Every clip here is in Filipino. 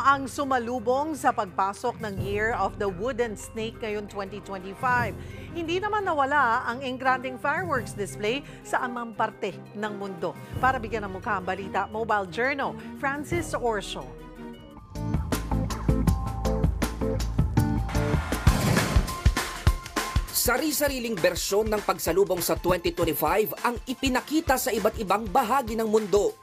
ang sumalubong sa pagpasok ng Year of the Wooden Snake ngayon 2025. Hindi naman nawala ang engranding fireworks display sa amang parte ng mundo. Para bigyan ng mukha ang balita, Mobile Journal, Francis Orso. Sari-sariling bersyon ng pagsalubong sa 2025 ang ipinakita sa iba't ibang bahagi ng mundo.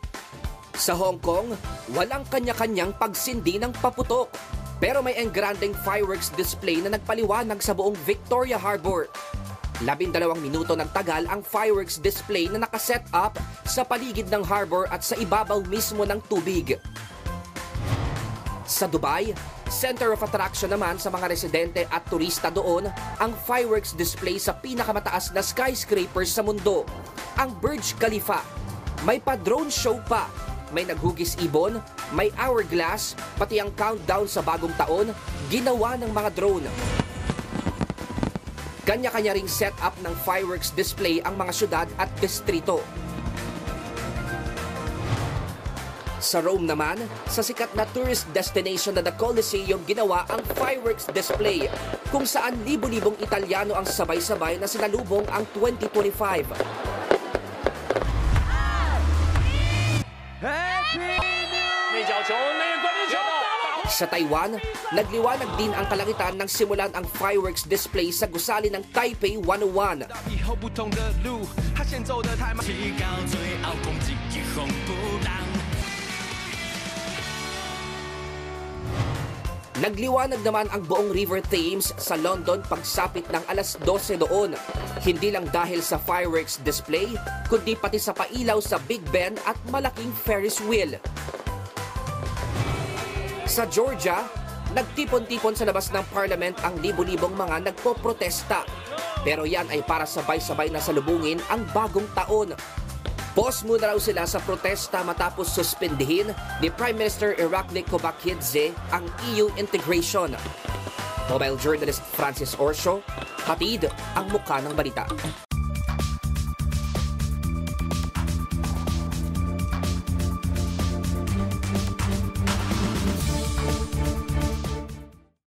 Sa Hong Kong, walang kanya-kanyang pagsindi ng paputok. Pero may engranding fireworks display na nagpaliwanag sa buong Victoria Harbour. 12 minuto ng tagal ang fireworks display na nakaset up sa paligid ng harbor at sa ibabaw mismo ng tubig. Sa Dubai, center of attraction naman sa mga residente at turista doon ang fireworks display sa pinakamataas na skyscrapers sa mundo, ang Burj Khalifa. May pa-drone show pa. May naghugis ibon, may hourglass, pati ang countdown sa bagong taon, ginawa ng mga drone. Kanya-kanya ring set-up ng fireworks display ang mga syudad at distrito. Sa Rome naman, sa sikat na tourist destination na The Colosseum, ginawa ang fireworks display kung saan libo-libong Italyano ang sabay-sabay na sinalubong ang 2025. Sa Taiwan, nagliwanag din ang kalangitan nang simulan ang fireworks display sa gusali ng Taipei 101. Nagliwanag naman ang buong River Thames sa London pagsapit ng alas 12 doon. Hindi lang dahil sa fireworks display, kundi pati sa pailaw sa Big Ben at malaking Ferris wheel. Sa Georgia, nagtipon-tipon sa labas ng parliament ang libo-libong mga nagpoprotesta. Pero yan ay para sabay-sabay na salubungin ang bagong taon. Pause muna raw sila sa protesta matapos suspendihin ni Prime Minister Irakli Kobakidze ang EU integration. Mobile journalist Francis Orso, hatid ang mukha ng balita.